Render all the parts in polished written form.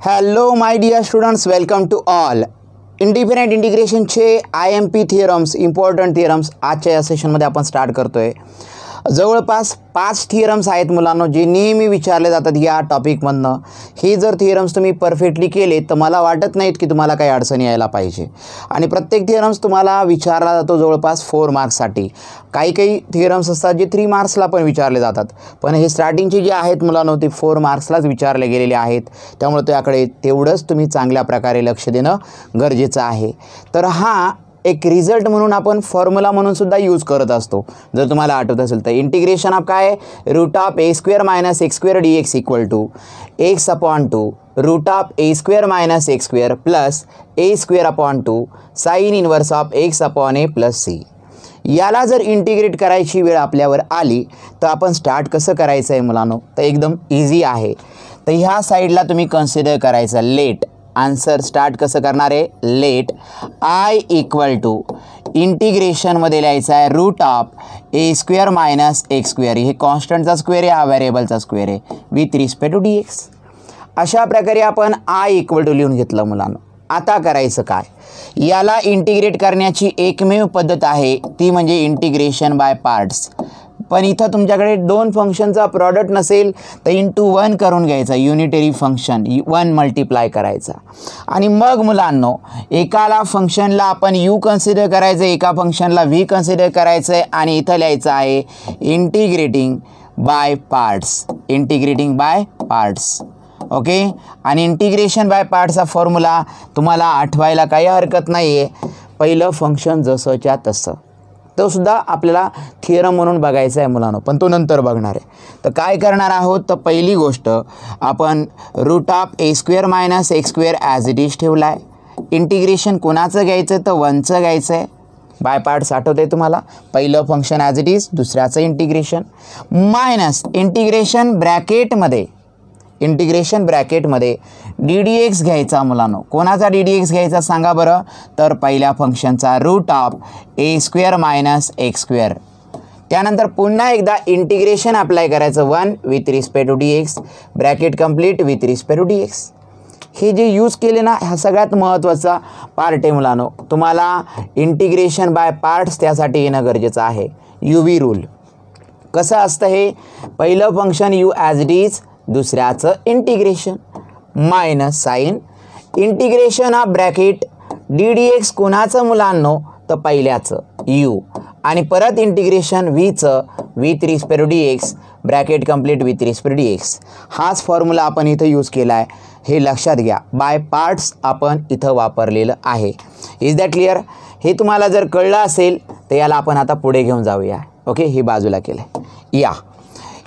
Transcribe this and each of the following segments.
Hello my dear students, welcome to all. Independent इंटिग्रेशनचे IMP theorems, important theorems आजच्या या सेशनमध्ये आपण स्टार्ट करतोय. जवळपास 5 थिअरम्स आहेत मुलांनो, जे नेहमी विचारले जातात या टॉपिकमधनं. हे जर थिअरम्स तुम्ही परफेक्टली केले तर मला वाटत नाहीत की तुम्हाला काही अडचणी यायला पाहिजे. आणि प्रत्येक थिअरम्स तुम्हाला विचारला जातो जवळपास 4 मार्क्ससाठी. काही थिअरम्स असतात जे 3 मार्क्सला पण विचारले जातात, पण हे स्टार्टिंगचे जे आहेत मुलांनो ते 4 मार्क्सलाच विचारले गेलेले आहेत. त्यामुळे त्याकडे तेवढंच तुम्ही चांगल्या प्रकारे लक्ष देणं गरजेचं आहे. तर हा एक रिझल्ट म्हणून आपण फॉर्म्युला म्हणून सुद्धा यूज करत असतो. जर तुम्हाला आठवत असेल तर इंटिग्रेशन ऑफ काय root of a² - x² dx equal to x/2 root of a² - x² plus a² sine inverse of x/a plus c. याला जर इंटिग्रेट करायची वेळ आपल्यावर आली तर आपण स्टार्ट कसं करायचं आहे मुलांनो, तर एकदम इझी आहे. तर ह्या साईडला तुम्ही कन्सिडर करायचं लेट. आन्सर स्टार्ट कसं करणार आहे, लेट I इक्वल टू इंटिग्रेशनमध्ये लिहायचं आहे रूट ऑफ a² - x². हे कॉन्स्टंटचा स्क्वेअर आहे, हा व्हेरिएबलचा स्क्वेअर आहे, विथ रिस्पेक्ट टू dx. अशा प्रकारे आपण I इक्वल टू लिहून घेतलं मुलांनो. आता करायचं काय, याला इंटिग्रेट करण्याची एकमेव पद्धत आहे ती म्हणजे इंटिग्रेशन बाय पार्ट्स. पण इथं तुमच्याकडे 2 फंक्शनचा प्रॉडक्ट नसेल तर इंटू 1 करून घ्यायचा. युनिटरी फंक्शन 1 मल्टिप्लाय करायचा. आणि मग मुलांनो एकाला फंक्शनला आपण u कन्सिडर करायचं, एका फंक्शनला v कन्सिडर करायचं आहे. आणि इथं लिहायचं आहे integrating by parts. Integrating by parts, okay. आणि इंटिग्रेशन बाय पार्ट्सचा फॉर्म्युला तुम्हाला आठवायला काही हरकत नाही आहे. पहिलं फंक्शन जसंच्या तसं, तो सुद्धा आपल्याला थिअरम म्हणून बघायचा आहे मुलांनो, पण तो नंतर बघणार आहे. तर काय करणार आहोत, तर पहिली गोष्ट आपण root of a² - x² as it is ठेवला आहे. इंटिग्रेशन कोणाचं घ्यायचं तर 1चं घ्यायचं आहे. बाय पार्ट्स आठवतं आहे तुम्हाला, पहिलं फंक्शन ॲज इट इज, दुसऱ्याचं इंटिग्रेशन मायनस इंटिग्रेशन ब्रॅकेटमध्ये ddx घ्यायचा मुलांनो. कोणाचा ddx घ्यायचा सांगा बरं, तर पहिल्या फंक्शनचा रूट ऑफ a² - x². त्यानंतर पुन्हा एकदा इंटिग्रेशन अप्लाय करायचं 1 with respect to dx, bracket complete with respect to dx. हे जे यूज केले ना, हा सगळ्यात महत्त्वाचा पार्ट आहे मुलांनो. तुम्हाला इंटिग्रेशन बाय पार्ट्स त्यासाठी येणं गरजेचं आहे. UV रूल कसं असतं, हे पहिलं function u as it is, दुसऱ्याचं integration minus sign integration of bracket ddx कोणाचं मुलांनो, तर पहिल्याचं u, आणि परत इंटिग्रेशन vचं with respect to dx, bracket complete with respect to dx. हाच फॉर्म्युला आपण इथं यूज केला आहे, हे लक्षात घ्या. बाय पार्ट्स आपण इथं वापरलेलं आहे. Is that clear? हे तुम्हाला जर कळलं असेल तर याला आपण आता पुढे घेऊन जाऊया. ओके, ही बाजूला केलं या.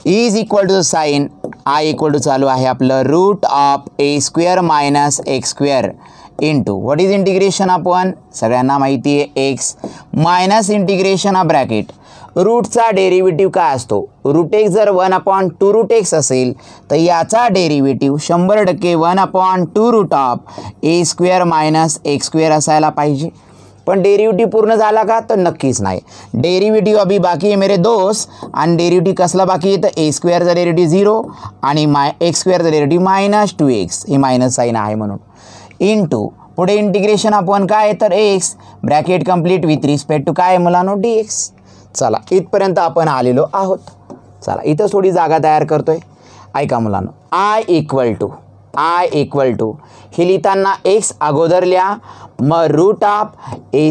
Is equal to sign I equal to चालू आहे आपलं root of a² - x² into what is integration of 1, सगळ्यांना माहिती आहे x, minus integration of bracket. रूटचा डेरिव्हेटिव्ह काय असतो, रूट x जर 1/2 रूट x असेल तर याचा derivative 100% 1/2 route of a² - x² असायला पाहिजे. पण डेरिव्हेटिव्ह पूर्ण झाला का, तर नक्कीच नाही. डेरिव्हेटिव्ह अभी बाकी आहे मेरे दोस्त. आणि डेरिव्हेटिव्ह कसला बाकी आहे, तर a² चा डेरिव्हेटिव्ह 0 आणि x² चा डेरिव्हेटिव्ह -2x, हे मायनस साईन आहे म्हणून, इंटू पुढे इंटिग्रेशन ऑफ 1 काय आहे, तर x, bracket complete with respect to काय मुलांनो, dx. चला इथपर्यंत आपण आलेलो आहोत. चला इथं थोडी जागा तयार करतोय. ऐका मुलांनो, I इक्वल टू हे लिहिताना x अगोदर लिहा, मग रूट ऑफ a²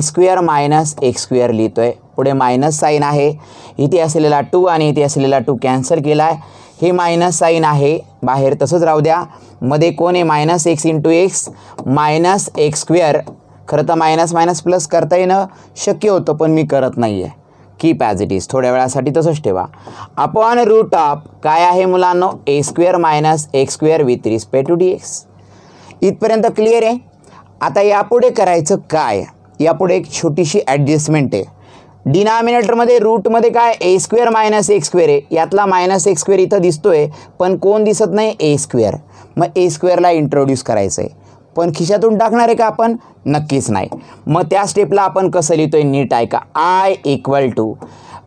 - x² लिहितोय. पुढे मायनस साईन आहे, इथे असलेला 2 आणि इथे असलेला 2 कॅन्सल केला आहे. हे मायनस साईन आहे, बाहेर तसंच राहू द्या. मध्ये कोण आहे, -x इंटू x -x². खरं तर मायनस प्लस करता येणं शक्य होतं, पण मी करत नाही आहे. कीप ॲज इट इज, थोड्या वेळासाठी तसंच ठेवा. अपॉन रूट ऑफ काय आहे मुलांनो, a² - x² with respect to dx. इथपर्यंत क्लिअर आहे. आता यापुढे करायचं काय, यापुढे एक छोटीशी ॲडजस्टमेंट आहे. डिनॉमिनेटरमध्ये रूटमध्ये काय a² - x² आहे, यातला -x² इथं दिसतोय, पण कोण दिसत नाही, a². मग a²ला इंट्रोड्यूस करायचं आहे, पण खिशातून टाकणार आहे का आपण, नक्कीच नाही. मग त्या स्टेपला आपण कसं लिहितोय नीट ऐका. I equal to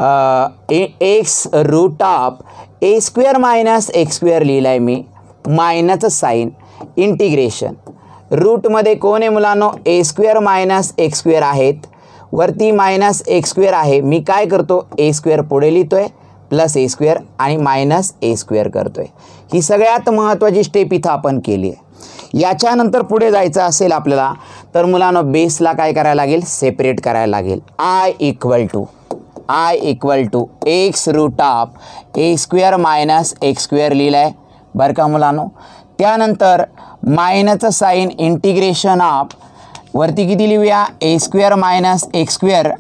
x root of a² - x² लिहिलं आहे मी, मायनस साईन इंटिग्रेशन रूटमध्ये कोण आहे मुलांनो a square minus x square आहेत वरती मायनस एक्स स्क्वेअर आहे मी काय करतो ए स्क्वेअर पुढे लिहितोय प्लस ए स्क्वेअर आणि मायनस ए स्क्वेअर करतोय ही सगळ्यात महत्त्वाची स्टेप इथं आपण केली आहे। याच्यानंतर पुढे जायचं असेल आपल्याला तर मुलांनो बेसला काय करायला लागेल सेपरेट करायला लागेल I equal to x root of a square minus x square लिहिलं आहे बरं का मुलांनो। त्यानंतर मायनस साईन इंटिग्रेशन ऑफ वरती किती लिहूया a square minus x square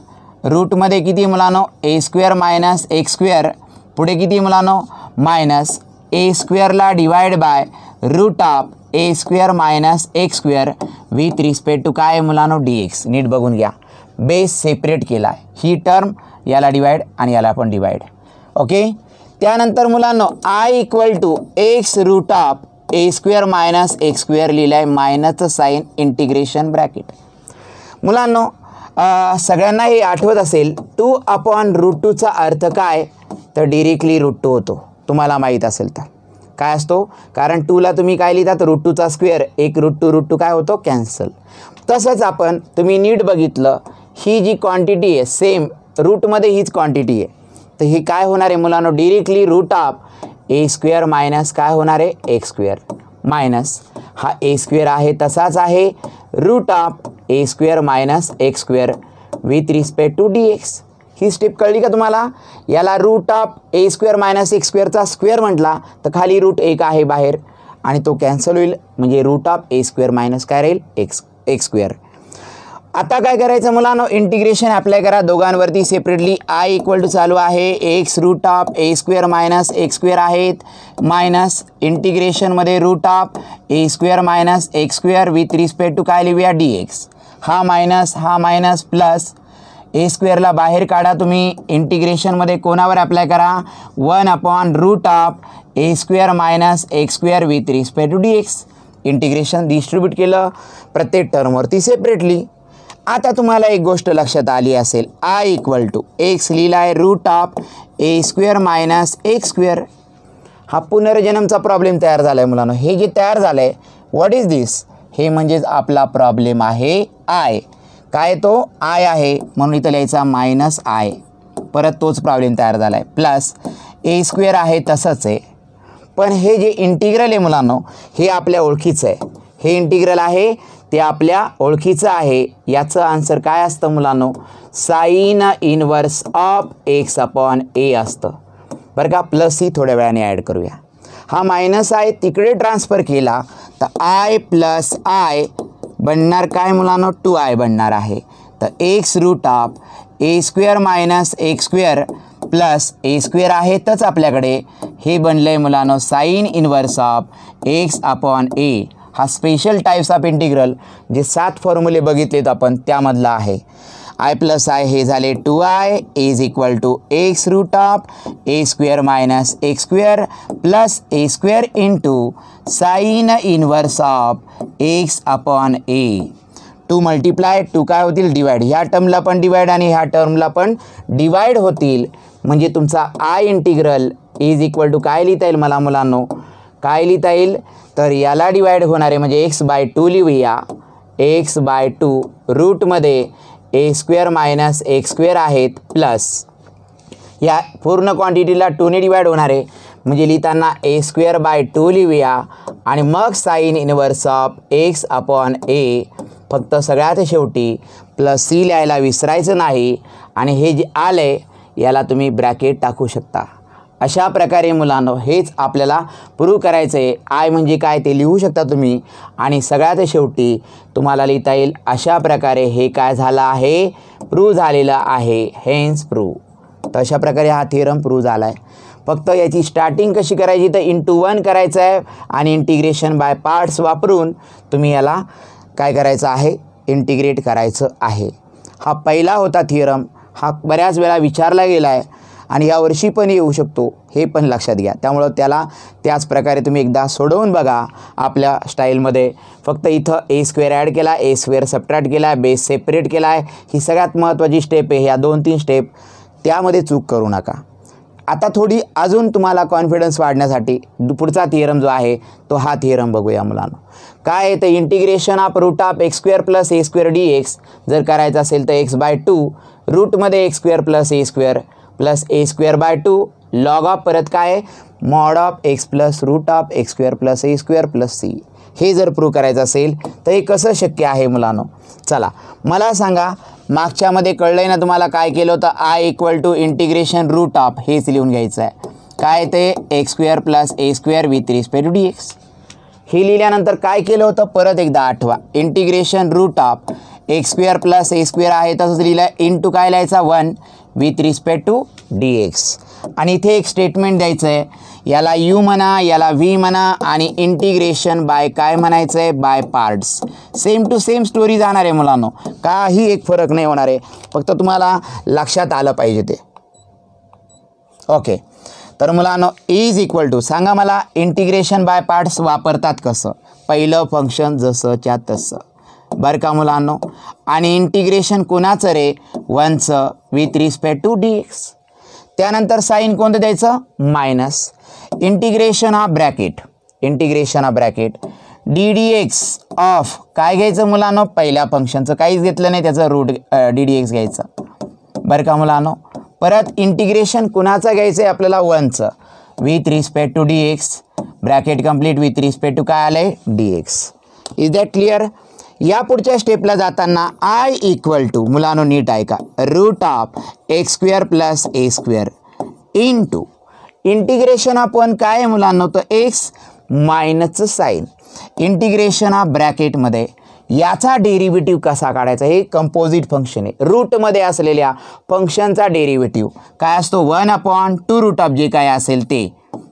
रूटमध्ये किती मुलांनो a square minus x square पुढे किती मुलांनो मायनस ए स्क्वेअरला divide by root of a square minus x square with respect to काय मुलांनो डी एक्स। नीट बघून घ्या बेस सेपरेट केला आहे ही टर्म याला डिवाइड आणि याला पण डिवाइड ओके। त्यानंतर मुलांनो I equal to x root of a square minus x square लिहिलं आहे मायनस साईन इंटिग्रेशन ब्रॅकेट। मुलांनो सगळ्यांना हे आठवत असेल 2/√2 चा अर्थ काय तर डिरेक्टली √2 होतो तुम्हाला माहीत असेल तर काय असतो कारण 2ला तुम्ही काय लिहितात √2 चा स्क्वेअर एक √2 काय होतो कॅन्सल। तसंच आपण तुम्ही नीट बघितलं ही जी क्वांटिटी आहे सेम रूटमध्ये हीच क्वांटिटी आहे तर ही काय होणार आहे मुलांनो directly root of a square minus काय होणार आहे एक्स स्क्वेअर मायनस हा ए स्क्वेअर आहे तसाच आहे root of a square minus x square with respect to d x. ही स्टेप कळली का तुम्हाला याला root of a square minus x स्क्वेअरचा स्क्वेअर म्हटला तर खाली रूट एक आहे बाहेर आणि तो कॅन्सल होईल म्हणजे root of a square minus काय राहील एक्स स्क्वेअर। आता काय करायचं मुलांनो इंटिग्रेशन अप्लाय करा दोघांवरती सेपरेटली आय इक्वल टू चालू आहे x root of a square minus x square आहेत मायनस इंटिग्रेशनमध्ये root of a square minus x square with respect to काय लिहूया डी एक्स हा मायनस प्लस ए स्क्वेअरला बाहेर काढा तुम्ही इंटिग्रेशनमध्ये कोणावर अप्लाय करा 1/रूट of a square minus x square with respect to d x. Integration distribute केलं प्रत्येक टर्मवरती सेपरेटली। आता तुम्हाला एक गोष्ट लक्षात आली असेल आय इक्वल टू एक्स लिहिला आहे root of a square minus x square हा पुनर्जन्मचा प्रॉब्लेम तयार झाला आहे मुलांनो। हे जे तयार झालं आहे व्हॉट इज दिस हे म्हणजेच आपला प्रॉब्लेम आहे आय काय तो आय आहे म्हणून इथं लिहायचा मायनस आय परत तोच प्रॉब्लेम तयार झाला आहे प्लस ए स्क्वेअर आहे तसंच आहे पण हे जे इंटिग्रल आहे मुलांनो हे आपल्या ओळखीचं आहे हे इंटिग्रल आहे ते आपल्या ओळखीचं आहे याचं आन्सर काय असतं मुलांनो sine inverse of x upon a असतं बरं का। प्लस ही थोड्या वेळाने ॲड करूया हा मायनस आहे तिकडे ट्रान्सफर केला तर आय प्लस आय बनणार काय मुलांनो 2i बनणार आहे तर x root of a square minus x square plus a square आहेतच आपल्याकडे हे बनलं आहे मुलांनो sine inverse of x upon a हा स्पेशल टाइप्स ऑफ इंटिग्रल जे 7 फॉर्म्युले बघितलेत आपण त्यामधला आहे। आय प्लस आय हे झाले 2i is equal to x root of a square minus x square plus a square into sine inverse of x upon a 2 multiply 2 काय होतील डिवाइड ह्या टर्मला पण डिवाइड आणि ह्या टर्मला पण डिवाइड होतील म्हणजे तुमचा I integral is equal to काय लिहिता येईल मला मुलांनो काय लिहिता येईल तर याला डिवाइड होणारे म्हणजे x/2 लिहूया x/2 रूटमध्ये ए स्क्वेअर मायनस एक्स स्क्वेअर आहेत प्लस या पूर्ण क्वांटिटीला 2ने डिवाइड होणार आहे म्हणजे लिहिताना a²/2 लिहूया आणि मग sine inverse of x upon a फक्त सगळ्यात शेवटी प्लस सी लिहायला विसरायचं नाही आणि हे जे आले याला तुम्ही ब्रॅकेट टाकू शकता। अशा प्रकारे मुलांनो हेच आपल्याला प्रूव्ह करायचं आहे आय म्हणजे काय ते लिहू शकता तुम्ही आणि सगळ्यात शेवटी तुम्हाला लिहिता येईल अशा प्रकारे हे काय झालं आहे प्रूव्ह झालेलं आहे हेन्स प्रूव्ह। तर अशा प्रकारे हा थिअरम प्रूव्ह झाला आहे। फक्त याची स्टार्टिंग कशी करायची तर इंटू 1 करायचं आहे आणि इंटिग्रेशन बाय पार्ट्स वापरून तुम्ही याला काय करायचं आहे इंटिग्रेट करायचं आहे। हा पहिला होता थिअरम हा बऱ्याच वेळा विचारला गेला आहे आणि यावर्षी पण येऊ शकतो हे पण लक्षात घ्या त्यामुळं त्याला त्याच प्रकारे तुम्ही एकदा सोडवून बघा आपल्या स्टाईलमध्ये। फक्त इथं ए स्क्वेअर ॲड केला ए स्क्वेअर सबट्रॅक्ट केला बेस सेपरेट केला आहे ही सगळ्यात महत्त्वाची स्टेप आहे। ह्या 2-3 स्टेप त्यामध्ये चूक करू नका। आता थोडी अजून तुम्हाला कॉन्फिडन्स वाढण्यासाठी पुढचा थिअरम जो आहे तो हा थिअरम बघूया मुलांनो. काय आहे तर integration of root of x square plus a square d x जर करायचं असेल तर x/2 रूटमध्ये x square plus a square plus a square by 2 log of परत काय आहे mod of x plus root of x square plus a square plus c. हे जर प्रूव्ह करायचं असेल तर हे कसं शक्य आहे मुलांनो. चला मला सांगा, मागच्यामध्ये कळलंय ना तुम्हाला काय केलं होतं. I equal to integration root of हेच लिहून घ्यायचं आहे. काय ते x square plus a square with respect to d x. हे लिहिल्यानंतर काय केलं होतं परत एकदा आठवा. Integration root of x square plus a square आहे तसंच लिहिलं इंटू काय लिहायचा 1 with respect to d x. आणि इथे एक स्टेटमेंट द्यायचं आहे. याला यू म्हणा, याला व्ही म्हणा आणि इंटिग्रेशन बाय काय म्हणायचं आहे by parts. Same to same story जाणार आहे मुलांनो, काही एक फरक नाही होणार आहे. फक्त तुम्हाला लक्षात आलं पाहिजे ते. ओके, तर मुलांनो इज इक्वल टू सांगा मला इंटिग्रेशन बाय पार्ट्स वापरतात कसं. पहिलं फंक्शन जसंच्या तसं बरं का मुलांनो. आणि इंटिग्रेशन कोणाचं रे 1चं with respect to d x. त्यानंतर साईन कोणतं द्यायचं minus. Integration of bracket d d x of काय घ्यायचं मुलांनो पहिल्या फंक्शनचं काहीच घेतलं नाही त्याचं रूट डी डी एक्स घ्यायचं बरं का मुलांनो. परत इंटिग्रेशन कुणाचं घ्यायचं आहे आपल्याला 1चं with respect to d x bracket complete with respect to काय आलं आहे d x. Is that clear. या पुढच्या स्टेपला जाताना आय इक्वल टू मुलांनो नीट ऐका root of x square plus a square into integration आपण काय आहे मुलांनो तर एक्स मायनसचं साईन. इंटिग्रेशन ऑफ ब्रॅकेटमध्ये याचा डेरिव्हेटिव्ह कसा काढायचा. हे कंपोजिट फंक्शन आहे. रूटमध्ये असलेल्या फंक्शनचा डेरिव्हेटिव्ह काय असतो 1/2 रूट ऑफ जे काय असेल ते.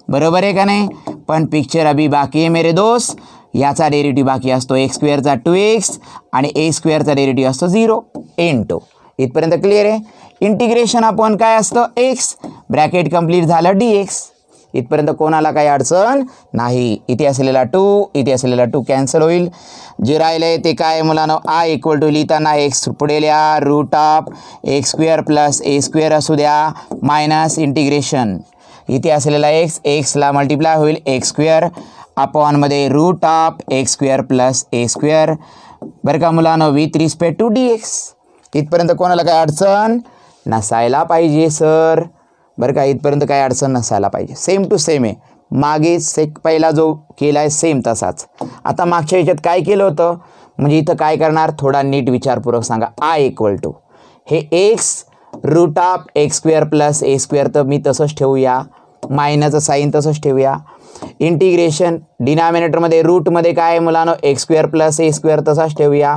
बरोबर आहे का नाही. पण पिक्चर अभी बाकी आहे मेरे दोस्त. याचा डेरिव्हेटिव्ह बाकी असतो एक्स स्क्वेअरचा 2x आणि ए स्क्वेअरचा डेरिव्हेटिव्ह असतो 0 इंटू. इथपर्यंत क्लिअर आहे. इंटिग्रेशन आपण काय असतं एक्स ब्रॅकेट कंप्लीट झालं डी एक्स. इथपर्यंत कोणाला काही अडचण नाही. इथे असलेला 2 कॅन्सल होईल. जे राहिले ते काय मुलांनो आय इक्वल टू लिहिताना एक्स पुढे लिहा root of x square plus a square असू द्या मायनस इंटिग्रेशन इथे असलेला एक्सला मल्टिप्लाय होईल एक्स स्क्वेअर अपॉनमध्ये root of x square plus a square बरं का मुलांनो with respect to d x. इथपर्यंत कोणाला काय अडचण नसायला पाहिजे सर बरं का. इथपर्यंत काय अडचण नसायला पाहिजे. सेम टू सेम आहे. मागेच पहिला जो केला आहे सेम तसाच. आता मागच्या ह्याच्यात काय केलं होतं म्हणजे इथं काय करणार थोडा नीट विचारपूर्वक सांगा. आय इक्वल टू हे x root of x square plus a square तर मी तसंच ठेवूया मायनसचं साईन तसंच ठेवूया. इंटिग्रेशन डिनॉमिनेटरमध्ये रूटमध्ये काय आहे मुलांनो x square plus a square तसाच ठेवूया.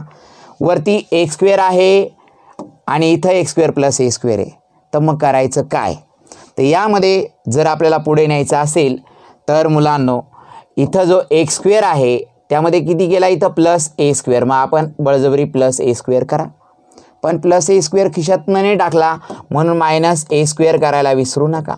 वरती एक्स स्क्वेअर आहे आणि इथं x square plus a square आहे. तर मग करायचं काय तर यामध्ये जर आपल्याला पुढे न्यायचं असेल तर मुलांनो इथं जो एक्स स्क्वेअर आहे त्यामध्ये किती केला इथं प्लस ए स्क्वेअर. मग आपण बळजबरी प्लस ए स्क्वेअर करा. पण प्लस ए स्क्वेअर खिशातनं नाही टाकला म्हणून मायनस ए स्क्वेअर करायला विसरू नका.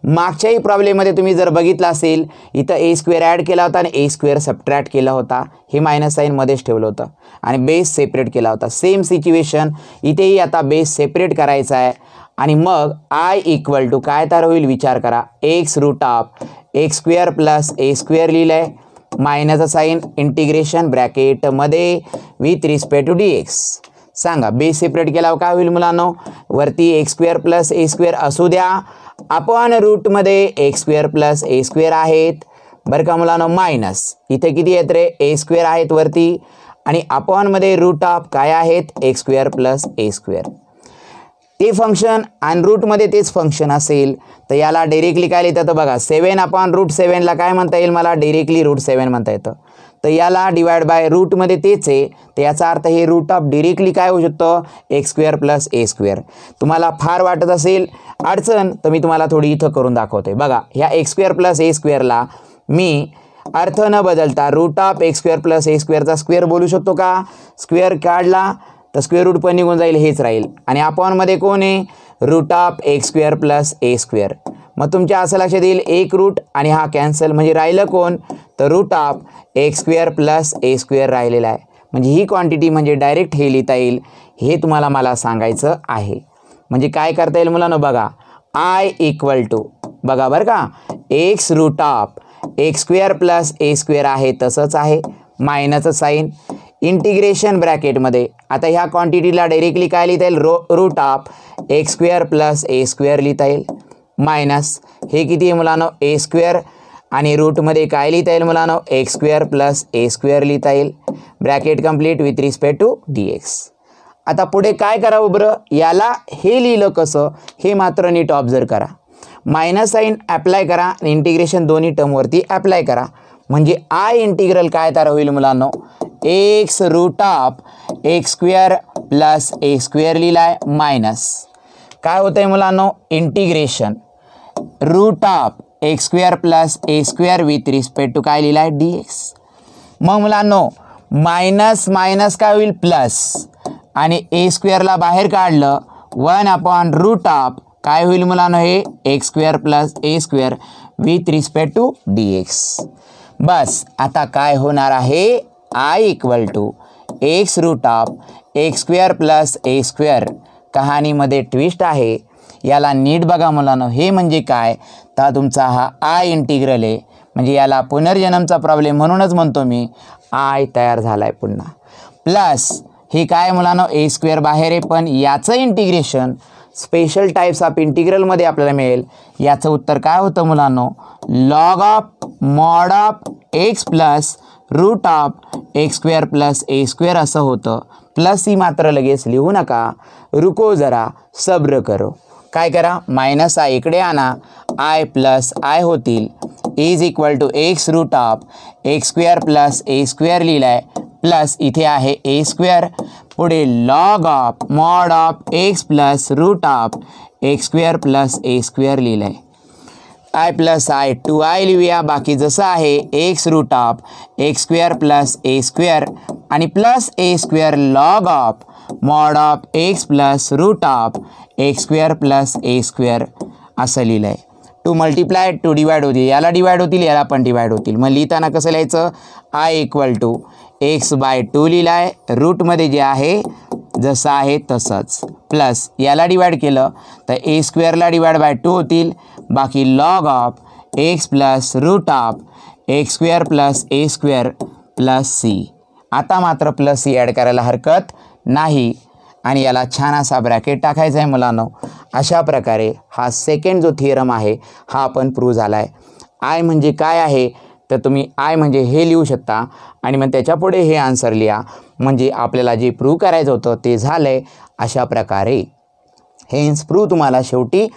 मागच्याही प्रॉब्लेममध्ये तुम्ही जर बघितलं असेल इथं ए स्क्वेअर ॲड केला होता आणि ए स्क्वेअर सबट्रॅक्ट केला होता. हे मायनस साईन मध्येच ठेवलं होतं आणि बेस सेपरेट केला होता. सेम सिच्युएशन इथेही आता बेस सेपरेट करायचा आहे आणि मग आय इक्वल टू काय तर होईल विचार करा x root of x square plus a square लिहिलं आहे मायनसचं साईन इंटिग्रेशन ब्रॅकेटमध्ये with respect to d x. सांगा बेस सेपरेट केल्यावर काय होईल मुलांनो वरती x square plus a square असू द्या अपॉन रूटमध्ये x square plus a square आहेत बरं का मुलांनो मायनस इथे किती आहेत रे ए स्क्वेअर आहेत वरती आणि अपॉनमध्ये रूट ऑफ काय आहेत x square plus a square. ते फंक्शन आणि रूटमध्ये तेच फंक्शन असेल तर याला डायरेक्टली काय लिहितं बघा 7/√7ला काय म्हणता येईल मला डायरेक्टली √7 म्हणता येतं. तर याला डिवाइड बाय रूटमध्ये तेच आहे तर याचा अर्थ हे रूट ऑफ डायरेक्टली काय होऊ शकतं x square plus a square. तुम्हाला फार वाटत असेल अडचण तर मी तुम्हाला थोडी इथं करून दाखवते. बघा ह्या एक्स स्क्वेअर प्लस ए स्क्वेअरला मी अर्थ न बदलता root of x square plus a स्क्वेअरचा स्क्वेअर बोलू शकतो का. स्क्वेअर काढला तर स्क्वेअर रूट पण निघून जाईल हेच राहील आणि अपॉनमध्ये कोण आहे root of x square plus a square. मग तुमच्या असं लक्षात येईल एक रूट आणि हा कॅन्सल म्हणजे राहिलं कोण तर root of x square plus a square राहिलेला आहे. म्हणजे ही क्वांटिटी म्हणजे डायरेक्ट हे लिहिता येईल हे तुम्हाला मला सांगायचं आहे. म्हणजे काय करता येईल मुलांनो बघा आय इक्वल टू बघा बरं का, x root of x square plus a square आहे तसंच आहे, मायनसचं साईन, इंटिग्रेशन ब्रॅकेटमध्ये आता ह्या क्वांटिटीला डायरेक्टली काय लिहिता येईल, root of x square plus a square लिहिता येईल, मायनस हे किती आहे मुलांनो ए स्क्वेअर आणि रूटमध्ये काय लिहिता येईल मुलांनो x square plus a square लिहिता येईल, bracket complete with respect to d x. आता पुढे काय करावं बरं, याला हे लिहिलं कसं हे मात्र नीट ऑब्झर्व करा. मायनस साईन ॲप्लाय करा आणि इंटिग्रेशन दोन्ही टर्मवरती ॲप्लाय करा, म्हणजे आय इंटिग्रल काय तयार होईल मुलांनो, x root of x square plus a square लिहिलाय मायनस काय होतं आहे मुलांनो, integration root of x square plus a square with respect to काय लिहिलाय डी एक्स. मग मुलांनो मायनस मायनस काय होईल प्लस आणि ए स्क्वेअरला बाहेर काढलं 1/रूट ऑफ काय होईल मुलांनो हे x square plus a square with respect to d x. बस आता काय होणार आहे, I equal to x root of x square plus a square. कहाणीमध्ये ट्विस्ट आहे, याला नीट बघा मुलांनो, हे म्हणजे काय तर तुमचा हा आय इंटिग्रल आहे, म्हणजे याला पुनर्जन्मचा प्रॉब्लेम म्हणूनच म्हणतो मी, आय तयार झाला आहे पुन्हा, प्लस हे काय मुलांनो ए स्क्वेअर बाहेर आहे पण याचं इंटिग्रेशन स्पेशल टाईप्स ऑफ इंटिग्रलमध्ये आपल्याला मिळेल. याचं उत्तर काय होतं मुलांनो, log of mod of x plus root of x square plus a square असं होतं. प्लस ही मात्र लगेच लिहू नका, रुको जरा सब्र करो. काय करा, मायनस आय इकडे आणा, आय प्लस आय होतील, is equal to x root of x square plus a square लिहिलाय प्लस इथे आहे ए स्क्वेअर, पुढे log of mod of x plus root of x square plus a square लिहिलाय. I plus I 2i लिहूया, बाकी जसं आहे x root of x square plus a square आणि plus a square log of mod of x plus root of x square plus a square असं लिहिलं आहे. 2 multiply 2 divide होतील, याला डिवाइड होतील याला पण डिवाइड होतील. मग लिहिताना कसं लिहायचं, आय इक्वल टू x/2 लिहिला आहे, रूटमध्ये जे आहे जसं आहे तसंच, प्लस याला डिवाइड केलं तर ए स्क्वेअरला डिवाइड बाय 2 होतील, बाकी log of x plus root of x square plus a square plus c. आता मात्र प्लस सी ॲड करायला हरकत नाही आणि याला छान असा ब्रॅकेट टाकायचा आहे मुलांनो. अशा प्रकारे हा सेकंड जो थिअरम आहे हा पण प्रूव्ह झाला आहे. आय म्हणजे काय आहे तर तुम्ही आय म्हणजे हे लिहू शकता आणि मग त्याच्यापुढे हे आन्सर लिहा, म्हणजे आपल्याला जे प्रूव्ह करायचं होतं ते झालं आहे. अशा प्रकारे हेन्स प्रूव्ह तुम्हाला शेवटी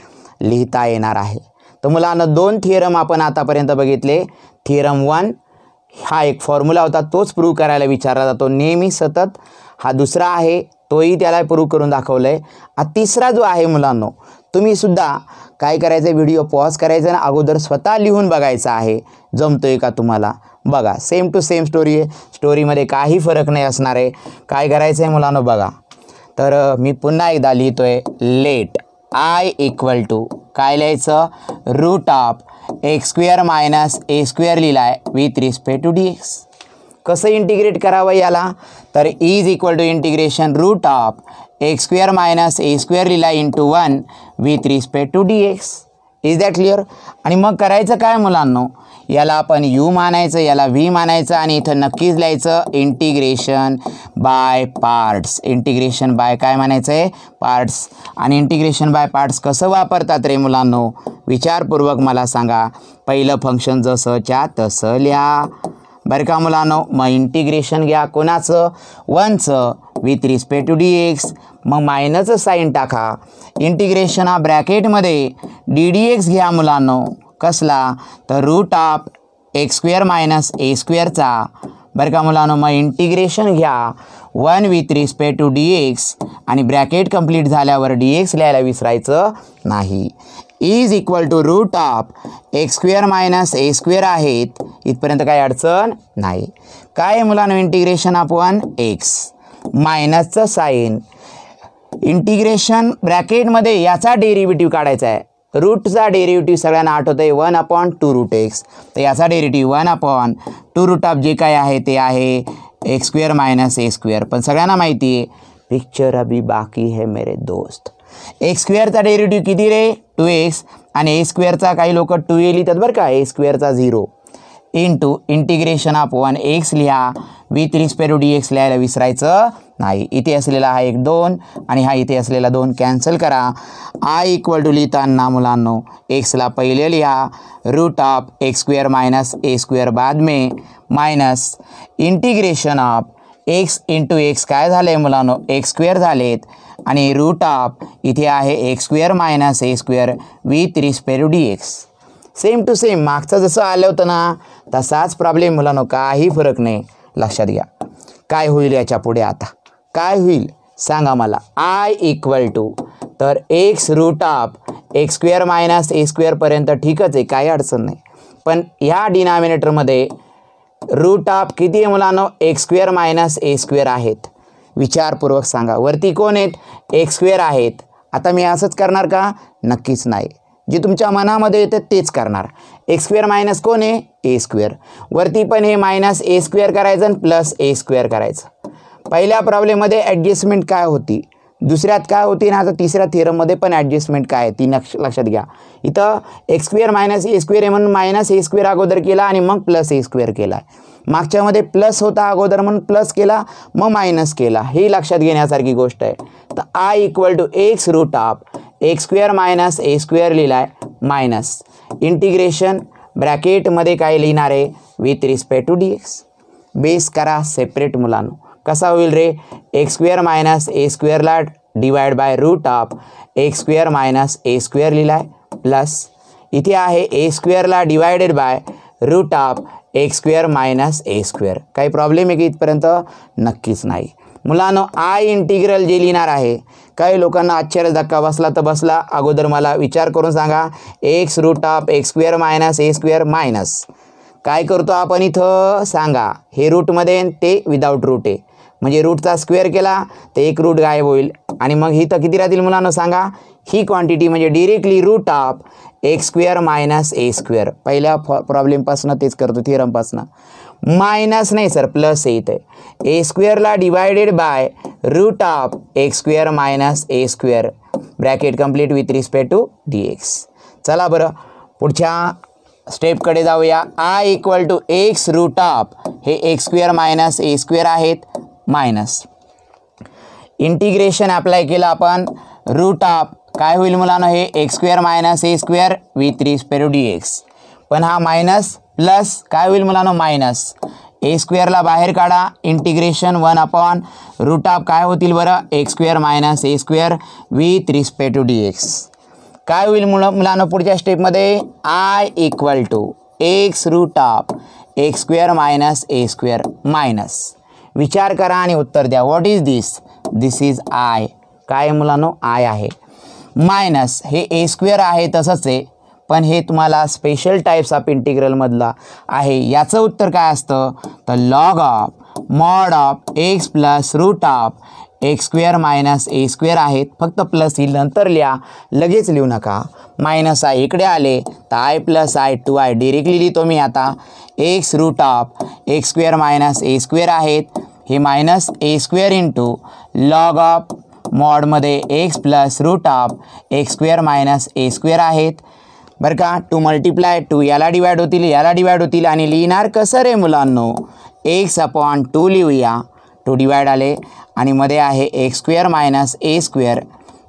लिहिता येणार आहे. तर मुलांना 2 थिअरम आपण आतापर्यंत बघितले. थिअरम 1 हा एक फॉर्म्युला होता, तोच प्रूव्ह करायला विचारला जातो नेहमी सतत. हा दुसरा आहे, तोही त्याला प्रूव्ह करून दाखवलं आहे. तिसरा जो आहे मुलांनो, तुम्ही सुद्धा काय करायचं, व्हिडिओ पॉज करायचं ना, अगोदर स्वतः लिहून बघायचं आहे जमतोय का तुम्हाला. बघा सेम टू सेम स्टोरी आहे, स्टोरीमध्ये काही फरक नाही असणार आहे. काय करायचं आहे मुलांनो बघा, तर मी पुन्हा एकदा लिहितो आहे, लेट आय इक्वल टू काय लिहायचं, root of x square minus a square लिहिला आहे with respect to d x. कसं इंटिग्रेट करावं याला, तर is equal to integration root of x square minus a square लिहिला into 1 with respect to d x. Is that clear. आणि मग करायचं काय मुलांनो, याला आपण यू मानायचं, याला व्ही मानायचं आणि इथं नक्कीच लिहायचं integration by parts. Integration by काय म्हणायचं आहे, पार्ट्स. आणि इंटिग्रेशन बाय पार्ट्स कसं वापरतात रे मुलांनो, विचारपूर्वक मला सांगा. पहिलं फंक्शन जसंच्या तसं लिहा बरं का मुलांनो. मग इंटिग्रेशन घ्या कोणाचं, 1चं with respect to d x, मग मायनसचं साईन टाका. इंटिग्रेशन हा ब्रॅकेटमध्ये डी डी एक्स घ्या मुलांनो, कसला तर root of x square minus a स्क्वेअरचा बरं का मुलांनो. मग इंटिग्रेशन घ्या 1 with respect to d x आणि ब्रॅकेट कंप्लीट झाल्यावर डी एक्स लिहायला विसरायचं नाही. Is equal to root of x square minus a square आहेत, इथपर्यंत काही अडचण नाही. काय आहे मुलांनो, इंटिग्रेशन आपण एक्स मायनसचं साईन, इंटिग्रेशन ब्रॅकेटमध्ये याचा डेरिव्हेटिव्ह काढायचा आहे. रूटचा डेरिव्हेटिव्ह सगळ्यांना आठवतं आहे 1/2 रूट एक्स, तर याचा डेरिव्हेटिव्ह 1/2 रूट ऑफ जे काय आहे ते आहे x square minus a square. पण सगळ्यांना माहिती आहे पिक्चर अभी बाकी है मेरे दोस्त. एक्स स्क्वेअरचा डेरिव्हेटिव्ह किती रे 2x आणि ए स्क्वेअरचा काही लोक 2a लिहितात बरं का, ए स्क्वेअरचा 0 इंटू इंटिग्रेशन ऑफ 1x लिहा, विथ रिस्पेक्ट टू dx लिहायला विसरायचं नाही. इथे असलेला हा 1 2 आणि हा इथे असलेला 2 कॅन्सल करा. आय इक्वल टू लिहिताना मुलांनो एक्सला पहिले लिहा root of x square minus a square बाद में minus integration of x into x काय झालं आहे मुलांनो एक्स स्क्वेअर झालेत आणि रूट ऑफ इथे आहे x square minus a square with respect to dx. Same to same मागचं जसं आलं होतं ना तसाच प्रॉब्लेम मुलांनो, काही फरक नाही. लक्षात घ्या काय होईल याच्या पुढे, आता काय होईल सांगा मला. आय इक्वल टू तर x root of x square minus a स्क्वेअरपर्यंत ठीकच आहे, काही अडचण नाही. पण ह्या डिनॉमिनेटरमध्ये रूट ऑफ किती आहे मुलांनो x square minus a square आहेत. विचारपूर्वक सांगा, वरती कोण आहेत एक्स स्क्वेअर आहेत. आता मी असंच करणार का, नक्कीच नाही. जे तुमच्या मनामध्ये येतं तेच करणार. एक्स स्क्वेअर मायनस कोण आहे ए स्क्वेअर, वरती पण हे मायनस ए स्क्वेअर करायचं आणि प्लस ए स्क्वेअर करायचं. पहिल्या प्रॉब्लेममध्ये ॲडजस्टमेंट काय होती, दुसऱ्यात काय होती आणि आता तिसऱ्या थिअरममध्ये पण ॲडजस्टमेंट काय आहे ती लक्षात घ्या. इथं x square minus a square आहे म्हणून मायनस ए स्क्वेअर अगोदर केला आणि मग प्लस ए स्क्वेअर केला. मागच्यामध्ये प्लस होता अगोदर म्हणून प्लस केला मग मायनस केला, हे लक्षात घेण्यासारखी गोष्ट आहे. तर I equal to x root of x square minus a square लिहिला आहे मायनस इंटिग्रेशन ब्रॅकेटमध्ये काय लिहिणार आहे with respect to dx. Base करा सेपरेट मुलांनो. कसा होईल रे, एक्स स्क्वेअर मायनस ए स्क्वेअरला divide by root of x square minus a square लिहिला आहे प्लस इथे आहे ए स्क्वेअरला divided by root of x square minus a square. काही प्रॉब्लेम आहे की इथपर्यंत, नक्कीच नाही. मुलांनो आय इंटिग्रल जे लिहिणार आहे, काही लोकांना आश्चर्य धक्का बसला तर बसला. अगोदर मला विचार करून सांगा, x root of x square minus a square minus काय करतो आपण इथं सांगा, हे रूटमध्ये ते विदाऊट रूट आहे म्हणजे रूटचा स्क्वेअर केला तर एक रूट गायब होईल आणि मग इथं किती राहतील मुलांना सांगा, ही क्वांटिटी म्हणजे directly root of x square minus a square. पहिल्या प्रॉब्लेमपासून तेच करतो थिअरमपासून. मायनस नाही सर प्लस येत आहे ए स्क्वेअरला divided by root of x square minus a square bracket complete with respect to dx. चला बरं पुढच्या स्टेपकडे जाऊया. I equal to x root of हे x square minus a square आहेत मायनस इंटिग्रेशन अप्लाय केलं आपण रूट ऑफ काय होईल मुलांना हे x square minus a square with respect to dx. पण हा मायनस प्लस काय होईल मुलांना मायनस ए स्क्वेअरला बाहेर काढा इंटिग्रेशन 1 अपॉन रूट ऑफ काय होतील बरं x square minus a square with respect to dx. काय होईल मुलांना पुढच्या स्टेपमध्ये I equal to x root of x square minus a square minus विचार करा आणि उत्तर द्या. What is this, this is I. काय मुलांनो आय आहे मायनस हे ए स्क्वेअर आहे तसंच आहे पण हे तुम्हाला स्पेशल टाईप्स ऑफ इंटिग्रलमधला आहे. याचं उत्तर काय असतं तर log of mod of x plus root of x square minus a square आहेत. फक्त प्लस येईल नंतर लिहा, लगेच लिहू नका. मायनस आय इकडे आले तर I plus I two I directly लिहितो मी. आता x root of x square minus a square आहेत हे minus a square into log of मॉडमध्ये x plus root of x square minus a square आहेत बरं का. 2 मल्टिप्लाय 2 याला डिवाइड होतील याला डिवाइड होतील आणि लिहिणार कसं रे मुलांनो एक्स अपॉन 2 लिहूया. 2 डिवाइड आले आणि मध्ये आहे x square minus a square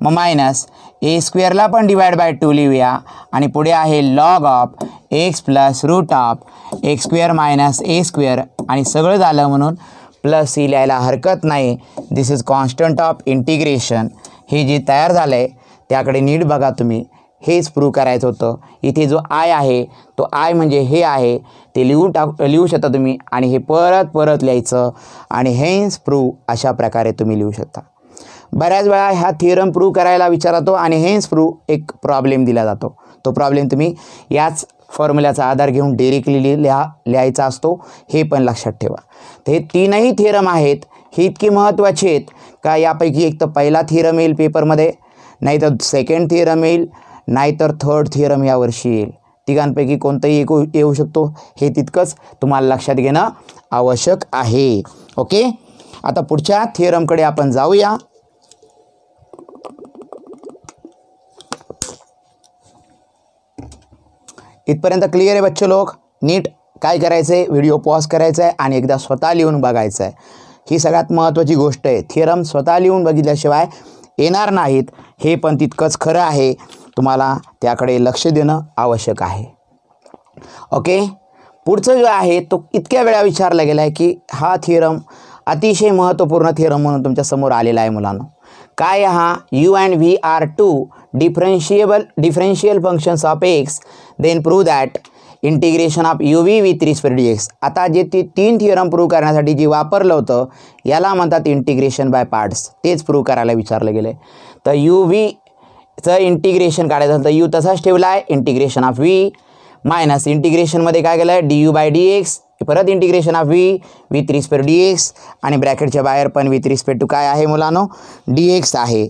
मग मायनस ए स्क्वेअरला पण डिवाइड बाय 2 लिहूया आणि पुढे आहे log of x plus root of x square minus a square आणि सगळं झालं म्हणून प्लस ही लिहायला हरकत नाही. This is constant of integration. हे जे तयार झालं आहे त्याकडे नीट बघा तुम्ही. हेच प्रूव्ह करायचं होतं. इथे जो आय आहे तो आय म्हणजे हे आहे ते लिहू शकता तुम्ही आणि हे परत परत लिहायचं आणि हेन्स प्रूव्ह अशा प्रकारे तुम्ही लिहू शकता. बऱ्याच वेळा हा थिअरम प्रूव्ह करायला विचारतो आणि हेन्स प्रूव्ह एक प्रॉब्लेम दिला जातो. तो प्रॉब्लेम तुम्ही याच फॉर्म्युल्याचा आधार घेऊन डायरेक्टली लिहायचा असतो, हे पण लक्षात ठेवा. तर हे तीनही थिअरम आहेत हे इतके महत्त्वाचे आहेत का यापैकी एक तर पहिला थिअरम येईल पेपरमध्ये, नाहीतर सेकंड थिअरम येईल, नाहीतर थर्ड थिअरम यावर्षी येईल. तिघांपैकी कोणतंही एक येऊ शकतो. हे तितकंच तुम्हाला लक्षात घेणं आवश्यक आहे. ओके, आता पुढच्या थिअरमकडे आपण जाऊया. इथपर्यंत क्लिअर आहे बच्चे लोक? नीट काय करायचं आहे, व्हिडिओ पॉज करायचा आहे आणि एकदा स्वतः लिहून बघायचं आहे. ही सगळ्यात महत्त्वाची गोष्ट आहे. थिअरम स्वतः लिहून बघितल्याशिवाय येणार नाहीत, हे पण तितकंच खरं आहे. तुम्हाला त्याकडे लक्ष देणं आवश्यक आहे. ओके, पुढचं जो आहे तो इतक्या वेळा विचारला गेला आहे की हा थिअरम अतिशय महत्त्वपूर्ण थिअरम म्हणून तुमच्या समोर आलेला आहे मुलांनो. काय हा u and v are two differential functions of x, then prove that integration of uv with respect to dx. आता जे ते 3 थिअरम प्रूव्ह करण्यासाठी जे वापरलं होतं याला म्हणतात इंटिग्रेशन बाय पार्ट्स. तेच प्रूव्ह करायला विचारलं गेलं आहे. तर uv इंटिग्रेशन काढायचं झालं तर u तसाच ठेवला आहे, इंटिग्रेशन ऑफ v मायनस इंटिग्रेशनमध्ये काय केलं आहे du बाय dx, परत integration of v with respect dx आणि ब्रॅकेटच्या बाहेर पण विथ रिस्पेक्ट टू काय आहे मुलांनो, dx आहे.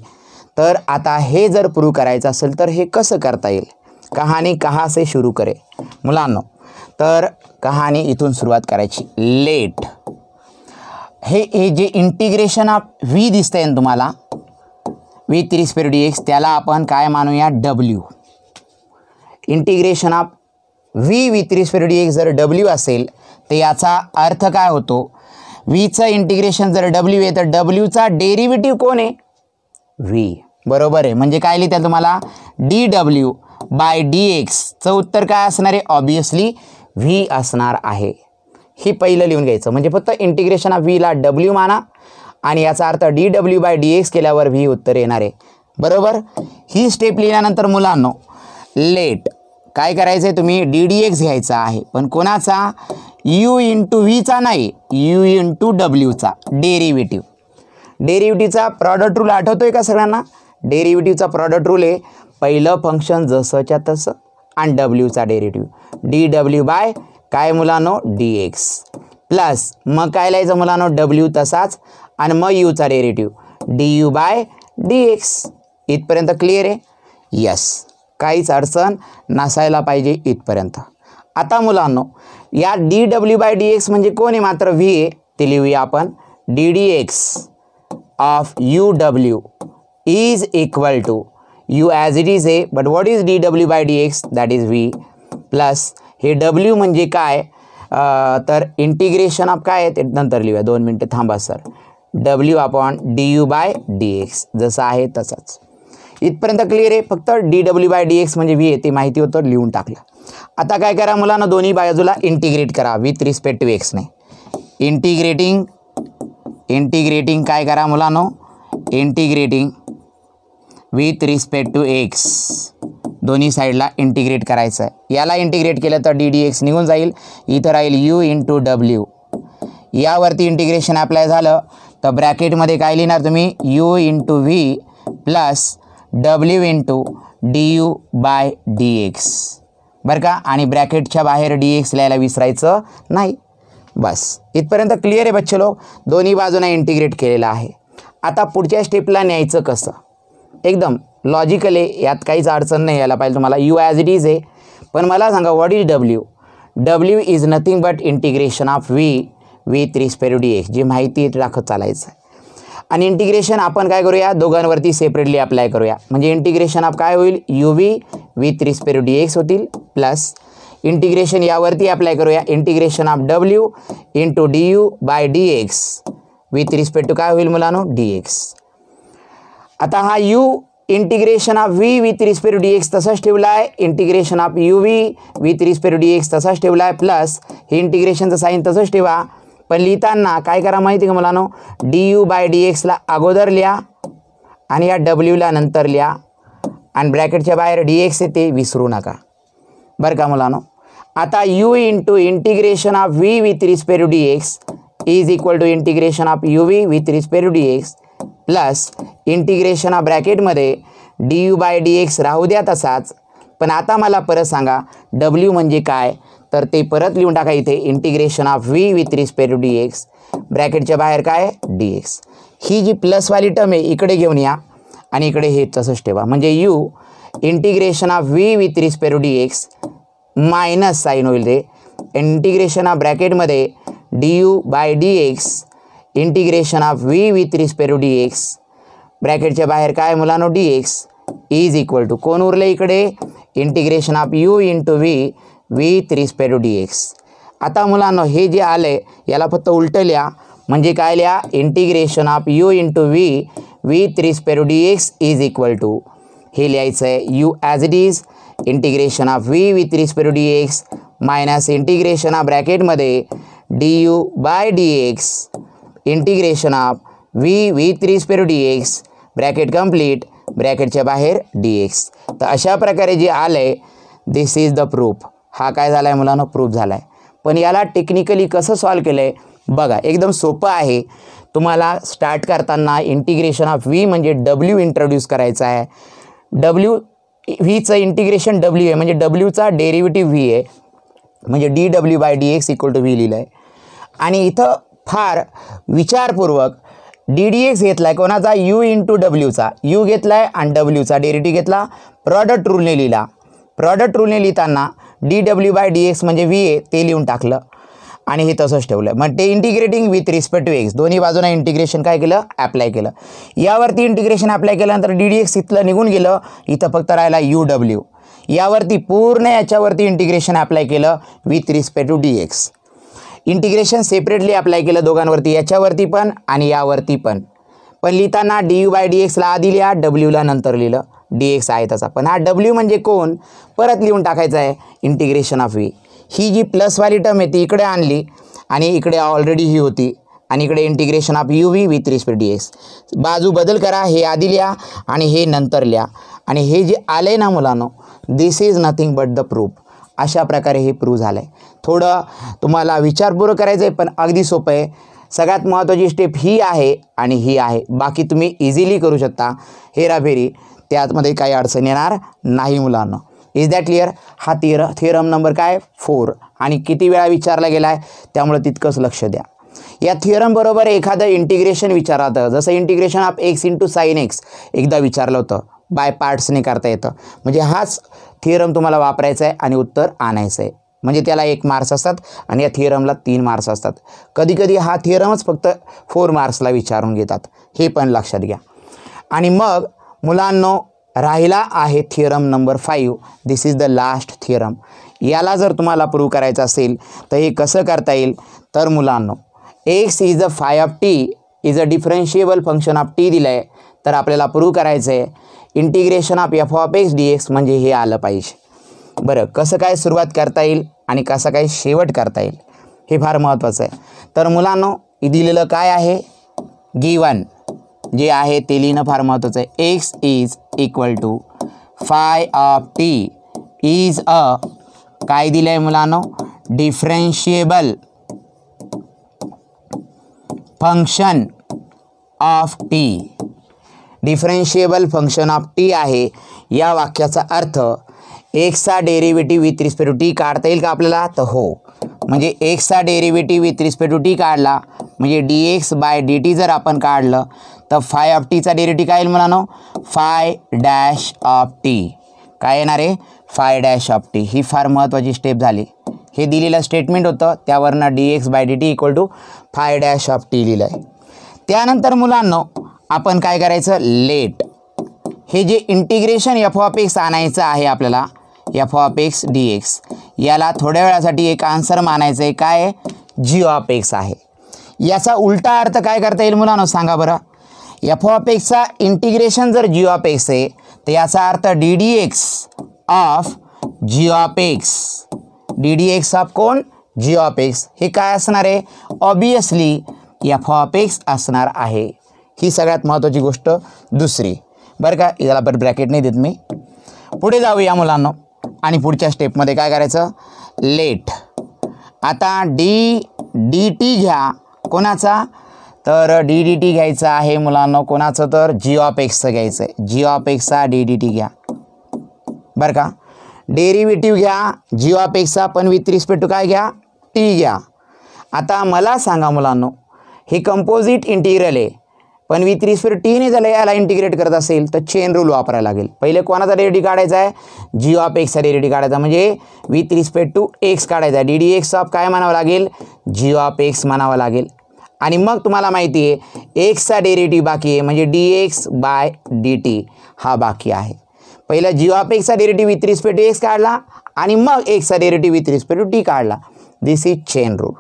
तर आता हे जर प्रूव्ह करायचं असेल तर हे कसं करता येईल? कहाणी कहाँ से शुरू करे मुलांनो? तर कहाणी इथून सुरुवात करायची. लेट हे जे इंटिग्रेशन ऑफ v दिसतंय ना तुम्हाला विथ रिस्पेक्ट dx, त्याला आपण काय मानूया, w. Integration of v with respect dx जर w असेल तर याचा अर्थ काय होतो, vचं इंटिग्रेशन जर w आहे तर wचा डेरिव्हेटिव्ह कोण आहे, v. बरोबर आहे. म्हणजे काय लिहिता तुम्हाला dw बाय dx चं उत्तर काय असणार आहे, ऑब्वियसली v असणार आहे. ही पहिलं लिहून घ्यायचं. म्हणजे फक्त इंटिग्रेशन ऑफ v ला w माना आणि याचा अर्थ dw बाय dx केल्यावर v उत्तर येणार आहे. बरोबर. ही स्टेप लिहिल्यानंतर मुलांनो लेट काय करायचं आहे, तुम्ही ddx घ्यायचा आहे, पण कोणाचा, u इंटू व्हीचा नाही, u इंटू डब्ल्यूचा डेरिव्हेटिव्ह. डेरिव्हेटिव्हचा प्रॉडक्ट रूल आठवतोय का सगळ्यांना? डेरिव्हेटिव्हचा प्रॉडक्ट रूल आहे पहिलं फंक्शन जसंच्या तसं आणि डब्ल्यूचा डेरिव्हेटिव्ह dw बाय काय मुलांनो dx प्लस मग काय लिहायचं मुलांनो w तसाच आणि मग यूचा डेरिव्हेटिव्ह du बाय dx. इथपर्यंत क्लिअर आहे? यस, काहीच अडचण नसायला पाहिजे इथपर्यंत. आता मुलांनो या dw बाय dx म्हणजे कोण आहे, मात्र v आहे, ते लिहूया आपण. ddx of uw is equal to u as it is आहे, but what is dw by dx, that is v plus हे w म्हणजे काय, तर इंटिग्रेशन ऑफ काय आहे ते नंतर लिहूया. 2 मिनटं थांबा sir. w upon du by dx जसं आहे तसंच. इथपर्यंत क्लिअर आहे? फक्त dw बाय dx म्हणजे v आहे ते माहिती होतं, लिहून टाकलं. आता काय करा मुलांना, दोन्ही बाजूला इंटिग्रेट करा विथ रिस्पेक्ट टू x ने. इंटिग्रेटिंग काय करा मुलांनो, integrating with respect to x दोन्ही साईडला इंटिग्रेट करायचं आहे. याला इंटिग्रेट केलं तर ddx निघून जाईल, इथं राहील u इंटू डब्ल्यू. यावरती इंटिग्रेशन अप्लाय झालं तर ब्रॅकेटमध्ये काय लिहिणार तुम्ही, u into v plus w into du by dx. बरं का, आणि ब्रॅकेटच्या बाहेर dx लिहायला विसरायचं नाही. बस इथपर्यंत क्लिअर आहे बच्चे लोक? दोन्ही बाजूंना इंटिग्रेट केलेलं आहे. आता पुढच्या स्टेपला न्यायचं कसं, एकदम लॉजिकल आहे, यात काहीच अडचण नाही यायला पाहिजे तुम्हाला. u ॲज इट इज आहे, पण मला सांगा what is w. w is nothing but integration of v with respect to dx. जी माहिती राखत चालायचं आहे. आणि इंटिग्रेशन आपण काय करूया, दोघांवरती सेपरेटली अप्लाय करूया. म्हणजे इंटिग्रेशन ऑफ काय होईल, uv with respect to dx होतील प्लस इंटिग्रेशन यावरती अप्लाय करूया, integration of w into du by dx with respect to काय होईल मुलांनो, dx. आता हा u integration of v with respect to dx तसाच ठेवला आहे, integration of uv with respect to dx तसाच ठेवला आहे प्लस हे इंटिग्रेशनचं साईन तसंच ठेवा. पण लिहिताना काय करा माहिती का मुलांनो, du बाय dxला अगोदर लिहा आणि या wला नंतर लिहा आणि ब्रॅकेटच्या बाहेर dx येते, विसरू नका बरं का मुलांनो. आता u into integration of v with respect to dx is equal to integration of uv with respect to dx plus integration of ब्रॅकेटमध्ये du बाय dx राहू द्या तसाच. पण आता मला परत सांगा w म्हणजे काय, तर ते परत लिहून टाका इथे, integration of v with respect to dx ब्रॅकेटच्या बाहेर काय dx. ही जी प्लसवाली टर्म आहे इकडे घेऊन या आणि इकडे हे तसंच ठेवा. म्हणजे u integration of v with respect to dx minus sign होईल ते, इंटिग्रेशन ऑफ ब्रॅकेटमध्ये du by dx integration of v with respect to dx ब्रॅकेटच्या बाहेर काय मुलांनो dx इज इक्वल टू कोण उरले इकडे, integration of u into v with respect to d x. आता मुलांनो हे जे आलं आहे याला फक्त उलटं लिहा, म्हणजे काय लिहा, integration of u into v with respect to d x is equal to, हे लिहायचं आहे u as it is integration of v with respect to d x minus integration of ब्रॅकेटमध्ये d u by d x integration of v with respect to d x bracket complete, ब्रॅकेटच्या बाहेर d x. तर अशा प्रकारे जे आलं आहे दिस is the proof. हा काय झाला आहे मुलांनो, प्रूफ झाला आहे. पण याला टेक्निकली कसं सॉल्व केलं आहे बघा, एकदम सोपं आहे. तुम्हाला स्टार्ट करताना इंटिग्रेशन ऑफ व्ही म्हणजे डब्ल्यू इंट्रोड्यूस करायचा आहे. डब्ल्यू व्हीचं इंटिग्रेशन डब्ल्यू आहे म्हणजे डब्ल्यूचा डेरिव्हेटिव्ह व्ही आहे, म्हणजे डी डब्ल्यू by d x equal to v लिहिलं आहे. आणि इथं फार विचारपूर्वक डी डी एक्स घेतला आहे कोणाचा, यू इंटू डब्ल्यूचा, यू घेतला आहे आणि डब्ल्यूचा डेरिव्हेटिव्ह घेतला, प्रॉडक्ट रूलने लिहिला. प्रॉडक्ट रूलने लिहिताना डी डब्ल्यू बाय डी एक्स म्हणजे व्ही आहे ते लिहून टाकलं आणि हे तसंच ठेवलं. मग ते integrating with respect to x, दोन्ही बाजूंना इंटिग्रेशन काय केलं, ॲप्लाय केलं. यावरती इंटिग्रेशन ॲप्लाय केल्यानंतर डी डी एक्स इथलं निघून गेलं, इथं फक्त राहिला यू डब्ल्यू. यावरती पूर्ण याच्यावरती इंटिग्रेशन ॲप्लाय केलं with respect to d x. Integration separately apply केलं दोघांवरती, याच्यावरती पण आणि यावरती पण. पण लिहिताना डी यू बाय डी एक्सला आधी लिहा, डब्ल्यूला नंतर लिहिलं, डी एक्स आहे तसा. पण हा डब्ल्यू म्हणजे कोण परत लिहून टाकायचा आहे, इंटिग्रेशन ऑफ व्ही. ही जी प्लसवाली टर्म आहे ती इकडे आणली आणि इकडे ऑलरेडी ही होती आणि इकडे integration of U V with respect D x. बाजू बदल करा, हे आधी लिहा आणि हे नंतर लिहा. आणि हे जे आले ना मुलांनो, this is nothing but the proof. अशा प्रकारे हे प्रूव्ह झालं आहे. थोडं तुम्हाला विचारपूर्वक करायचं आहे पण अगदी सोपं आहे. सगळ्यात महत्त्वाची स्टेप ही आहे आणि ही आहे, बाकी तुम्ही इझिली करू शकता. हेराफेरी त्यामध्ये काही अडचण येणार नाही मुलांना. Is that clear? हा थिअरम नंबर काय 4 आणि किती वेळा विचारला गेला आहे त्यामुळे तितकंच लक्ष द्या. या थिअरम बरोबर एखादं इंटिग्रेशन विचारातं, जसं integration of x into sine x एकदा विचारलं होतं, बाय पार्ट्सने करता येतं. म्हणजे हाच थिअरम तुम्हाला वापरायचा आहे आणि उत्तर आणायचं आहे. म्हणजे त्याला 1 मार्क्स असतात आणि या थिअरमला 3 मार्क्स असतात. कधी कधी हा थिअरमच फक्त 4 मार्क्सला विचारून घेतात, हे पण लक्षात घ्या. आणि मग मुलांनो राहिला आहे theorem number 5. This is the last theorem. याला जर तुम्हाला प्रूव्ह करायचं असेल तर हे कसं करता येईल, तर मुलांनो x is a phi of t is a differentiable function of t दिलं आहे, तर आपल्याला प्रूव्ह करायचं आहे integration of f of x d x म्हणजे हे आलं पाहिजे. बरं, कसं काय सुरुवात करता येईल आणि कसं काय शेवट करता येईल हे फार महत्त्वाचं आहे. तर मुलांनो दिलेलं काय आहे, गिवन जे आहे ते लिहिणं फार महत्त्वाचं आहे. X is equal to phi of t is a काय दिलं आहे मुलांनो, differentiable function of t. Differentiable function of t आहे. या वाक्याचा अर्थ एक्सचा derivative with respect to t काढता येईल का आपल्याला, तर हो. म्हणजे एक्सचा derivative with respect to t काढला म्हणजे d x by d t जर आपण काढलं तर फाय ऑफ टीचा डेरिव्हेटिव्ह काय येईल मुलांनो, फाय डॅश ऑफ टी. काय येणार आहे, फाय डॅश ऑफ टी. ही फार महत्त्वाची स्टेप झाली. हे दिलेलं स्टेटमेंट होतं, त्यावरनं d x by d t equal to phi dash of t लिहिलं आहे. त्यानंतर मुलांनो आपण काय करायचं, लेट हे जे इंटिग्रेशन एफ ऑफ एक्स आणायचं आहे आपल्याला, F of x d x, याला थोड्या वेळासाठी एक आन्सर मानायचं आहे, काय जी ऑफ एक्स आहे. याचा उलटा अर्थ काय करता येईल मुलांनो सांगा बरं. एफ ऑफ एक्सचा इंटिग्रेशन जर जी ऑफ एक्स आहे तर याचा अर्थ d d x of g of x. D d x of कोण, जी ऑफ एक्स. हे काय असणार आहे, ऑब्वियसली एफ ऑफ एक्स असणार आहे. ही सगळ्यात महत्त्वाची गोष्ट दुसरी बरं का. याला बरं ब्रॅकेट नाही देत मी. पुढे जाऊया मुलांनो आणि पुढच्या स्टेपमध्ये काय करायचं, लेट. आता डी डी टी घ्या कोणाचा, तर डी डी टी घ्यायचं आहे मुलांनो कोणाचं, तर जी ऑफ एक्सचं घ्यायचं आहे. जी ऑफ एक्सचा डी डी टी घ्या बरं का. डेरिव्हेटिव्ह घ्या जी ऑफ एक्सचा पण विथ रिस्पेक्ट टू काय घ्या, टी घ्या. आता मला सांगा मुलांनो हे कंपोजिट इंटिग्रल आहे पण विथ रिस्पेक्ट टीने झालं याला इंटिग्रेट करत असेल तर चेन रूल वापरायला लागेल. पहिले कोणाचा डेरिव्हेटिव्ह काढायचा आहे, जी ऑफ एक्सचा डेरिव्हेटिव्ह काढायचा म्हणजे विथ रिस्पेक्ट टू एक्स काढायचा आहे. डी डी एक्स ऑफ काय म्हणावं लागेल, जी ऑफ एक्स म्हणावं लागेल. आणि मग तुम्हाला माहिती आहे एक्सचा डेरिव्हेटिव्ह बाकी आहे म्हणजे d x by d t हा बाकी आहे. पहिला जी ऑफ एक्सचा derivative with respect to x काढला आणि मग एक्सचा derivative with respect to t काढला. This is chain rule.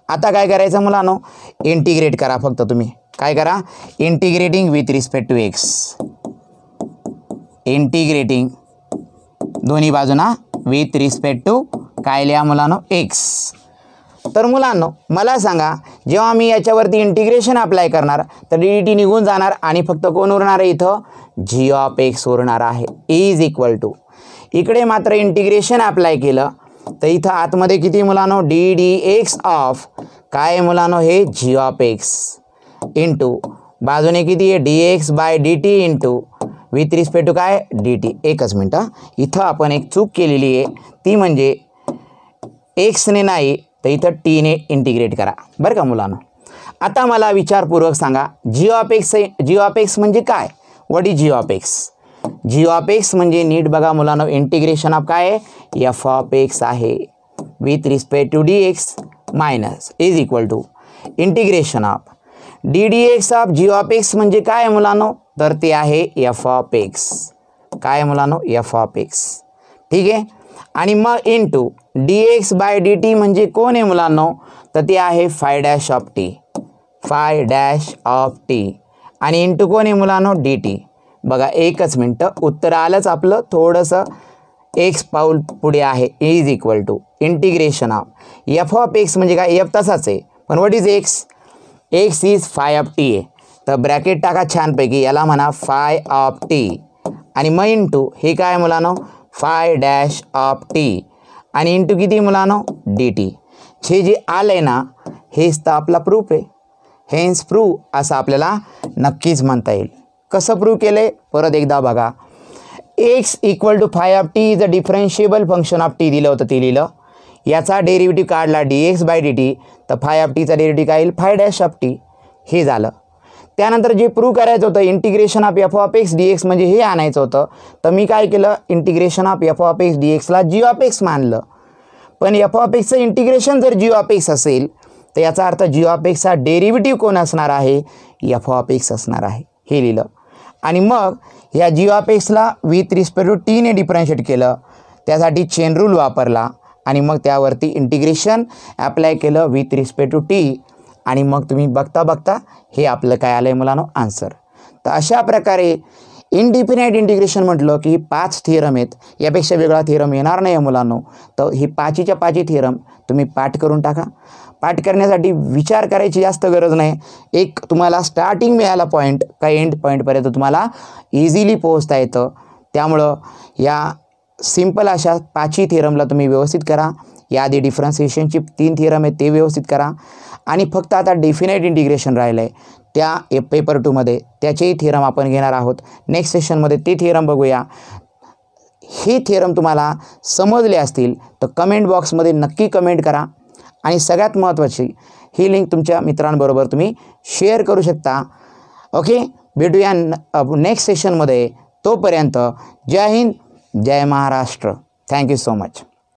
आता काय करायचं मुलांनो, इंटिग्रेट करा फक्त तुम्ही. काय करा, integrating with respect to x. Integrating दोन्ही बाजूंना विथ रिस्पेक्ट टू काय लिहा मुलांनो, एक्स. तर मुलांनो मला सांगा, जेव्हा मी याच्यावरती इंटिग्रेशन अप्लाय करणार तर डी टी निघून जाणार आणि फक्त कोण उरणार आहे इथं, जी ऑफ एक्स उरणार आहे. इज इक्वल टू, इकडे मात्र इंटिग्रेशन अप्लाय केलं तर इथं आतमध्ये किती मुलांनो, डी डी एक्स ऑफ काय मुलांनो, हे जी ऑफ एक्स इंटू बाजूने किती आहे, d x by d t into with respect to काय, डी टी. एकच मिनटं, इथं आपण एक चूक केलेली आहे, ती म्हणजे एक्सने नाही तर इथं टीने इंटिग्रेट करा बरं का मुलांनो. आता मला विचारपूर्वक सांगा, जी ऑफ एक्स म्हणजे काय, what is g of x. G of x म्हणजे नीट बघा मुलांनो, इंटिग्रेशन ऑफ काय आहे, एफ ऑफ एक्स आहे with respect to d x minus is equal to integration of d d x of g of x म्हणजे काय मुलांनो, तर ते आहे एफ ऑफ एक्स. काय मुलांनो, एफ ऑफ एक्स. ठीक आहे. आणि मग into d x by d t म्हणजे कोण आहे मुलांनो, तर ते आहे phi dash of t. Phi dash of t आणि इंटू कोण आहे मुलांनो, डी टी. बघा एकच मिनटं, उत्तर आलंच आपलं, थोडंसं एक्स पाऊल पुढे आहे. Is equal to integration of f of x म्हणजे काय, एफ तसाच आहे पण what is x, x is phi of t आहे. तर ब्रॅकेट टाका छानपैकी, याला म्हणा फाय ऑफ टी आणि मग इंटू हे काय मुलांनो, फाय डॅश ऑफ टी आणि इंटू किती मुलांनो, डी टी. हे जे आलं आहे ना, हेच तर आपला प्रूफ आहे. हेन्स प्रूफ असं आपल्याला नक्कीच म्हणता येईल. कसं प्रूव्ह केलं आहे, परत एकदा बघा. X equal to phi of t is a differentiable function of t दिलं होतं, ते लिहिलं. याचा डेरिव्हेटिव्ह काढला d x by d t, तर फाय ऑफ टीचा डेरिव्हेटिव्ह काय येईल, फाय डॅश ऑफ टी. हे झालं. त्यानंतर जे प्रूव्ह करायचं होतं, integration of f of x d x म्हणजे हे आणायचं होतं, तर मी काय केलं, integration of f of x d एक्सला जी ऑफ एक्स मानलं. पण एफ ऑफ एक्सचं इंटिग्रेशन जर जी ऑफ एक्स असेल तर याचा अर्थ जी ऑफ एक्सचा डेरिव्हेटिव्ह कोण असणार आहे, एफ ऑफ एक्स असणार आहे. हे लिहिलं. आणि मग या जी ऑफ एक्सला विथ रिस्पेक्ट टू टीने डिफरन्शिएट केलं, त्यासाठी चेन रूल वापरला आणि मग त्यावरती इंटिग्रेशन ॲप्लाय केलं विथ रिस्पेक्ट टू टी आणि मग तुम्ही बघता बघता हे आपलं काय आलं आहे मुलांनो, आन्सर. तर अशा प्रकारे इनडिफिनाईट इंटिग्रेशन म्हटलं की 5 थिअरम आहेत, यापेक्षा वेगळा थिअरम येणार नाही आहे मुलांनो. तर ही 5च्या 5 थिअरम तुम्ही पाठ करून टाका. पाठ करण्यासाठी विचार करायची जास्त गरज नाही. एक तुम्हाला स्टार्टिंग मिळाला पॉईंट, काही एंड पॉईंटपर्यंत तुम्हाला इझिली पोहोचता येतं. त्यामुळं या सिंपल अशा 5ही थिअरमला तुम्ही व्यवस्थित करा. याआधी डिफरन्सिएशनची 3 थिअरम आहेत ते व्यवस्थित करा आणि फक्त आता डेफिनाईट इंटिग्रेशन राहिलं आहे, त्या पेपर 2मध्ये त्याचेही थिअरम आपण घेणार आहोत. नेक्स्ट सेशनमध्ये ते थिअरम बघूया. हे थिअरम तुम्हाला समजले असतील तर कमेंट बॉक्समध्ये नक्की कमेंट करा आणि सगळ्यात महत्त्वाची ही लिंक तुमच्या मित्रांबरोबर तुम्ही शेअर करू शकता. ओके, भेटूया नेक्स्ट सेशनमध्ये. तोपर्यंत जय हिंद, जय महाराष्ट्र. Thank you so much.